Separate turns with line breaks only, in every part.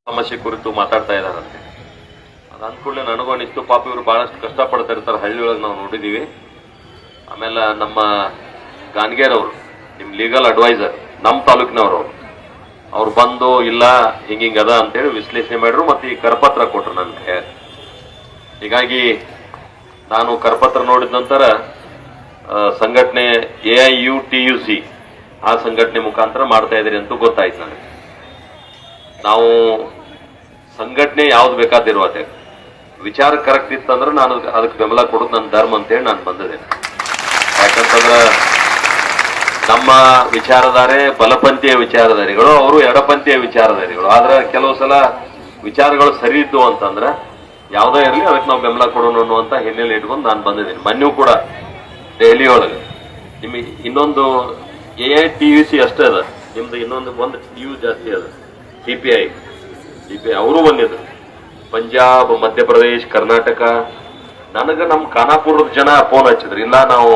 ಸಮಸ್ಯೆ ಕುರಿತು ಮಾತಾಡ್ತಾ ಇದ್ದಾರಂತೆ. ಅದು ಅಂದ್ಕೊಳ್ಳೆ ನನಗೂ ಅನಿಸ್ತು, ಪಾಪ ಇವರು ಭಾಳಷ್ಟು ಕಷ್ಟಪಡ್ತಾ ಇರ್ತಾರೆ, ಹಳ್ಳಿಯೊಳಗೆ ನಾವು ನೋಡಿದ್ದೀವಿ. ಆಮೇಲೆ ನಮ್ಮ ಗಾನ್ಗೇರ್ ಅವರು, ನಿಮ್ಮ ಲೀಗಲ್ ಅಡ್ವೈಸರ್, ನಮ್ಮ ತಾಲೂಕಿನವರು, ಅವ್ರು ಬಂದು ಇಲ್ಲ ಹಿಂಗಿಂಗದ ಅಂತೇಳಿ ವಿಶ್ಲೇಷಣೆ ಮಾಡಿದ್ರು ಮತ್ತು ಈ ಕರಪತ್ರ ಕೊಟ್ಟರು ನನ್ನ ಕೈ. ಹೀಗಾಗಿ ನಾನು ಕರಪತ್ರ ನೋಡಿದ ನಂತರ ಸಂಘಟನೆ AIUTUC ಆ ಸಂಘಟನೆ ಮುಖಾಂತರ ಮಾಡ್ತಾ ಇದ್ದೀರಿ ಅಂತ ಗೊತ್ತಾಯ್ತು ನನಗೆ. ನಾವು ಸಂಘಟನೆ ಯಾವ್ದು ಬೇಕಾದಿರುವಂತೆ ವಿಚಾರ ಕರೆಕ್ಟ್ ಇತ್ತಂದ್ರೆ ನಾನು ಅದಕ್ಕೆ ಬೆಂಬಲ ಕೊಡೋದು ನನ್ನ ಧರ್ಮ ಅಂತೇಳಿ ನಾನು ಬಂದಿದ್ದೇನೆ. ಯಾಕಂತಂದ್ರೆ ನಮ್ಮ ವಿಚಾರಧಾರೆ ಬಲಪಂಥೀಯ ವಿಚಾರಧಾರಿಗಳು, ಅವರು ಎಡಪಂಥೀಯ ವಿಚಾರಧಾರಿಗಳು. ಆದ್ರೆ ಕೆಲವು ಸಲ ವಿಚಾರಗಳು ಸರಿ ಇದ್ದು ಅಂತಂದ್ರೆ ಯಾವುದೇ ಇರಲಿ ಅದಕ್ಕೆ ನಾವು ಬೆಂಬಲ ಕೊಡೋಣ ಅನ್ನುವಂಥ ಹಿನ್ನೆಲೆ ಇಟ್ಕೊಂಡು ನಾನು ಬಂದಿದ್ದೀನಿ. ಮೊನ್ನೆ ಕೂಡ ದೆಹಲಿ ಒಳಗೆ ನಿಮಗೆ ಇನ್ನೊಂದು AITUC ಅಷ್ಟೇ ಅದ, ನಿಮ್ದು ಇನ್ನೊಂದು ಒಂದು ಯು ಜಾಸ್ತಿ ಅದ, CPI ಅವರು ಬಂದಿದ್ರು. ಪಂಜಾಬ್, ಮಧ್ಯಪ್ರದೇಶ್, ಕರ್ನಾಟಕ. ನನಗೆ ನಮ್ಮ ಖಾನಾಪುರದ ಜನ ಫೋನ್ ಹಚ್ಚಿದ್ರು, ಇಲ್ಲ ನಾವು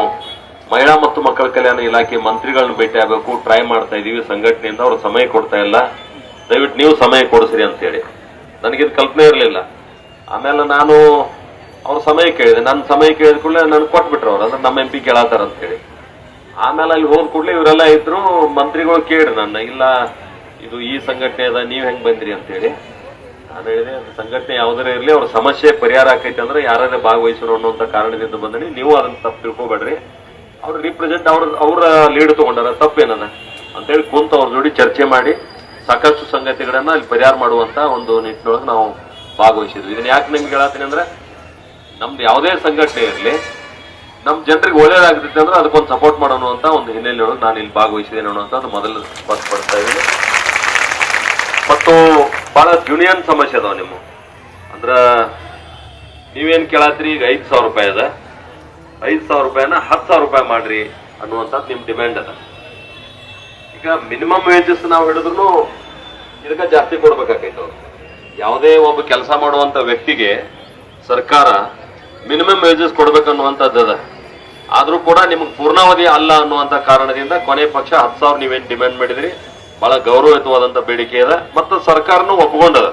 ಮಹಿಳಾ ಮತ್ತು ಮಕ್ಕಳ ಕಲ್ಯಾಣ ಇಲಾಖೆ ಮಂತ್ರಿಗಳನ್ನ ಭೇಟಿ ಆಗಬೇಕು, ಟ್ರೈ ಮಾಡ್ತಾ ಇದೀವಿ ಸಂಘಟನೆಯಿಂದ, ಅವ್ರು ಸಮಯ ಕೊಡ್ತಾ ಇಲ್ಲ, ದಯವಿಟ್ಟು ನೀವು ಸಮಯ ಕೊಡಿಸ್ರಿ ಅಂತೇಳಿ. ನನಗಿದು ಕಲ್ಪನೆ ಇರಲಿಲ್ಲ. ಆಮೇಲೆ ನಾನು ಅವ್ರ ಸಮಯ ಕೇಳಿದೆ, ನನ್ನ ಸಮಯ ಕೇಳಿದ ಕೂಡಲೇ ನನಗೆ ಕೊಟ್ಬಿಟ್ರು ಅವ್ರು, ಅಂದ್ರೆ ನಮ್ಮ MP ಕೇಳತ್ತಾರ ಅಂತೇಳಿ. ಆಮೇಲೆ ಅಲ್ಲಿ ಹೋದ ಕೂಡಲೇ ಇವರೆಲ್ಲ ಇದ್ರು, ಮಂತ್ರಿಗಳು ಕೇಳ್ರಿ ನನ್ನ, ಇಲ್ಲ ಇದು ಈ ಸಂಘಟನೆ ಅದ, ನೀವ್ ಹೆಂಗ್ ಬಂದ್ರಿ ಅಂತೇಳಿ. ನಾನು ಹೇಳಿದೆ ಸಂಘಟನೆ ಯಾವ್ದಾರ ಇರಲಿ, ಅವ್ರ ಸಮಸ್ಯೆ ಪರಿಹಾರ ಆಕೈತೆ ಅಂದ್ರೆ ಯಾರೇ ಭಾಗವಹಿಸೋಣ ಅನ್ನೋಂಥ ಕಾರಣದಿಂದ ಬಂದನಿ, ನೀವು ಅದನ್ನ ತಪ್ಪು ತಿಳ್ಕೊಬೇಡ್ರಿ, ಅವ್ರು ರಿಪ್ರೆಸೆಂಟ್ ಅವ್ರ ಲೀಡ್ ತಗೊಂಡಾರ, ತಪ್ಪೇನದ ಅಂತೇಳಿ ಕುಂತ ಅವ್ರ ಜೋಡಿ ಚರ್ಚೆ ಮಾಡಿ ಸಾಕಷ್ಟು ಸಂಗತಿಗಳನ್ನ ಅಲ್ಲಿ ಪರಿಹಾರ ಮಾಡುವಂತ ಒಂದು ನಿಟ್ಟಿನೊಳಗೆ ನಾವು ಭಾಗವಹಿಸಿದ್ವಿ. ಇದನ್ನ ಯಾಕೆ ನಿಮ್ಗೆ ಹೇಳತ್ತೀನಿ ಅಂದ್ರೆ, ನಮ್ದು ಯಾವುದೇ ಸಂಘಟನೆ ಇರಲಿ, ನಮ್ಮ ಜನರಿಗೆ ಒಳ್ಳೇದಾಗ್ತೈತೆ ಅಂದ್ರೆ ಅದಕ್ಕೊಂದು ಸಪೋರ್ಟ್ ಮಾಡೋಣ ಅಂತ ಒಂದು ಹಿನ್ನೆಲೆಯೊಳಗೆ ನಾನು ಇಲ್ಲಿ ಭಾಗವಹಿಸಿದ್ದೇನೆ ಅನ್ನೋಂಥದ್ದು ಮೊದಲು ಸ್ಪಷ್ಟಪಡ್ತಾ ಇದ್ದೀನಿ. ಮತ್ತು ಬಹಳ ಯೂನಿಯನ್ ಸಮಸ್ಯೆ ಅದಾವ ನಿಮ್ಮ, ಅಂದ್ರ ನೀವೇನ್ ಕೇಳತ್ರಿ, ಈಗ 5,000 ರೂಪಾಯಿ ಅದ, 5,000 ರೂಪಾಯಿನ 10,000 ರೂಪಾಯಿ ಮಾಡ್ರಿ ಅನ್ನುವಂಥದ್ದು ನಿಮ್ ಡಿಮ್ಯಾಂಡ್ ಅದ. ಈಗ ಮಿನಿಮಮ್ ವೇಜಸ್ ನಾವು ಹಿಡಿದ್ರು ಇದಕ್ಕೆ ಜಾಸ್ತಿ ಕೊಡ್ಬೇಕಾಗೈತೆ. ಅವ್ರು ಯಾವುದೇ ಒಬ್ಬ ಕೆಲಸ ಮಾಡುವಂತ ವ್ಯಕ್ತಿಗೆ ಸರ್ಕಾರ ಮಿನಿಮಮ್ ವೇಜಸ್ ಕೊಡ್ಬೇಕನ್ನುವಂಥದ್ದು ಅದ. ಆದ್ರೂ ಕೂಡ ನಿಮ್ಗೆ ಪೂರ್ಣಾವಧಿ ಅಲ್ಲ ಅನ್ನುವಂಥ ಕಾರಣದಿಂದ ಕೊನೆ ಪಕ್ಷ 10,000 ನೀವೇನ್ ಡಿಮ್ಯಾಂಡ್ ಮಾಡಿದ್ರಿ, ಬಹಳ ಗೌರವಯುತವಾದಂತ ಬೇಡಿಕೆ ಇದೆ ಮತ್ತು ಸರ್ಕಾರನೂ ಒಪ್ಪಿಕೊಂಡದ.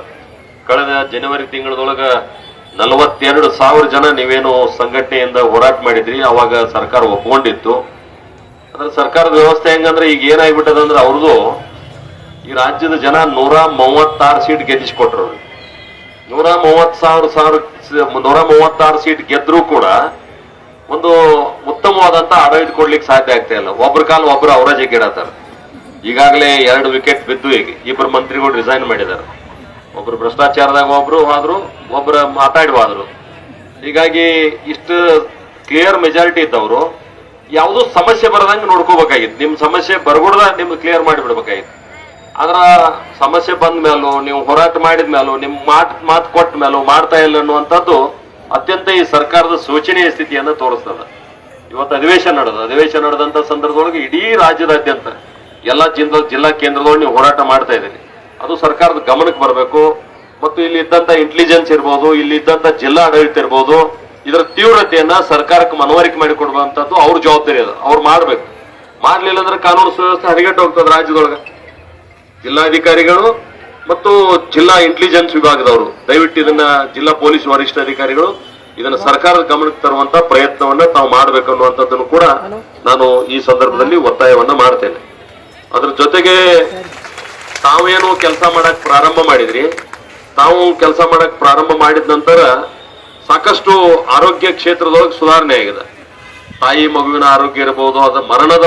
ಕಳೆದ ಜನವರಿ ತಿಂಗಳದೊಳಗ 42,000 ಜನ ನೀವೇನು ಸಂಘಟನೆಯಿಂದ ಹೋರಾಟ ಮಾಡಿದ್ರಿ, ಅವಾಗ ಸರ್ಕಾರ ಒಪ್ಕೊಂಡಿತ್ತು. ಅದ್ರ ಸರ್ಕಾರದ ವ್ಯವಸ್ಥೆ ಹೆಂಗಂದ್ರೆ ಈಗ ಏನಾಗ್ಬಿಟ್ಟದಂದ್ರೆ, ಅವ್ರದ್ದು ಈ ರಾಜ್ಯದ ಜನ 136 ಸೀಟ್ ಗೆದ್ದಿಸ್ಕೊಟ್ರು. 136 ಸೀಟ್ ಗೆದ್ರೂ ಕೂಡ ಒಂದು ಉತ್ತಮವಾದಂತ ಆಡಳಿತ ಕೊಡ್ಲಿಕ್ಕೆ ಸಾಧ್ಯ ಆಗ್ತಾ ಇಲ್ಲ. ಒಬ್ರ ಕಾಲ ಒಬ್ರು ಅವರ ಜಗ್ಗಿಡತ್ತಾರ. ಈಗಾಗಲೇ 2 ವಿಕೆಟ್ ಬಿದ್ದು ಈಗ ಇಬ್ಬರು ಮಂತ್ರಿಗಳು ರಿಸೈನ್ ಮಾಡಿದ್ದಾರೆ. ಒಬ್ರು ಭ್ರಷ್ಟಾಚಾರದಾಗ ಒಬ್ರು ಹೋದ್ರು, ಒಬ್ರು ಮಾತಾಡುವಾದ್ರು. ಹೀಗಾಗಿ ಇಷ್ಟು ಕ್ಲಿಯರ್ ಮೆಜಾರಿಟಿ ಇದ್ದವರು ಯಾವುದೋ ಸಮಸ್ಯೆ ಬರದಂಗೆ ನೋಡ್ಕೋಬೇಕಾಗಿತ್ತು. ನಿಮ್ ಸಮಸ್ಯೆ ಬರ್ಗುಡ್ದ ನಿಮ್ಗೆ ಕ್ಲಿಯರ್ ಮಾಡಿಬಿಡ್ಬೇಕಾಗಿತ್ತು. ಆದ್ರ ಸಮಸ್ಯೆ ಬಂದ ಮೇಲೂ, ನೀವು ಹೋರಾಟ ಮಾಡಿದ ಮೇಲೂ, ನಿಮ್ ಮಾತು ಕೊಟ್ಟ ಮೇಲೂ ಮಾಡ್ತಾ ಇಲ್ಲ ಅನ್ನುವಂಥದ್ದು ಅತ್ಯಂತ ಈ ಸರ್ಕಾರದ ಶೋಚನೀಯ ಸ್ಥಿತಿಯನ್ನು ತೋರಿಸ್ತದ. ಇವತ್ತು ಅಧಿವೇಶನ ನಡೆದಂತ ಸಂದರ್ಭದೊಳಗೆ ಇಡೀ ರಾಜ್ಯದಾದ್ಯಂತ ಎಲ್ಲ ಜಿಲ್ಲಾ ಕೇಂದ್ರದೊಳಗೆ ನೀವು ಹೋರಾಟ ಮಾಡ್ತಾ ಇದ್ದೀರಿ. ಅದು ಸರ್ಕಾರದ ಗಮನಕ್ಕೆ ಬರಬೇಕು. ಮತ್ತು ಇಲ್ಲಿ ಇದ್ದಂತ ಇಂಟೆಲಿಜೆನ್ಸ್ ಇರ್ಬೋದು, ಇಲ್ಲಿ ಇದ್ದಂತ ಜಿಲ್ಲಾ ಆಡಳಿತ ಇರ್ಬೋದು, ಇದರ ತೀವ್ರತೆಯನ್ನ ಸರ್ಕಾರಕ್ಕೆ ಮನವರಿಕೆ ಮಾಡಿಕೊಡುವಂತದ್ದು ಅವ್ರ ಜವಾಬ್ದಾರಿ ಅದ. ಅವ್ರು ಮಾಡ್ಬೇಕು. ಮಾಡ್ಲಿಲ್ಲ ಅಂದ್ರೆ ಕಾನೂನು ಸುವ್ಯವಸ್ಥೆ ಹದಗೆಟ್ಟು ಹೋಗ್ತದೆ ರಾಜ್ಯದೊಳಗೆ. ಜಿಲ್ಲಾಧಿಕಾರಿಗಳು ಮತ್ತು ಜಿಲ್ಲಾ ಇಂಟೆಲಿಜೆನ್ಸ್ ವಿಭಾಗದವರು ದಯವಿಟ್ಟು ಇದನ್ನ, ಜಿಲ್ಲಾ ಪೊಲೀಸ್ ವರಿಷ್ಠಾಧಿಕಾರಿಗಳು ಇದನ್ನ ಸರ್ಕಾರದ ಗಮನಕ್ಕೆ ತರುವಂತ ಪ್ರಯತ್ನವನ್ನ ತಾವು ಮಾಡ್ಬೇಕು ಅನ್ನುವಂಥದ್ದನ್ನು ಕೂಡ ನಾನು ಈ ಸಂದರ್ಭದಲ್ಲಿ ಒತ್ತಾಯವನ್ನ ಮಾಡ್ತೇನೆ. ಅದ್ರ ಜೊತೆಗೆ ತಾವೇನು ಕೆಲಸ ಮಾಡಕ್ ಪ್ರಾರಂಭ ಮಾಡಿದ್ರಿ, ತಾವು ಕೆಲಸ ಮಾಡಕ್ ಪ್ರಾರಂಭ ಮಾಡಿದ ನಂತರ ಸಾಕಷ್ಟು ಆರೋಗ್ಯ ಕ್ಷೇತ್ರದೊಳಗೆ ಸುಧಾರಣೆ ಆಗಿದೆ. ತಾಯಿ ಮಗುವಿನ ಆರೋಗ್ಯ ಇರಬಹುದು, ಅದು ಮರಣದ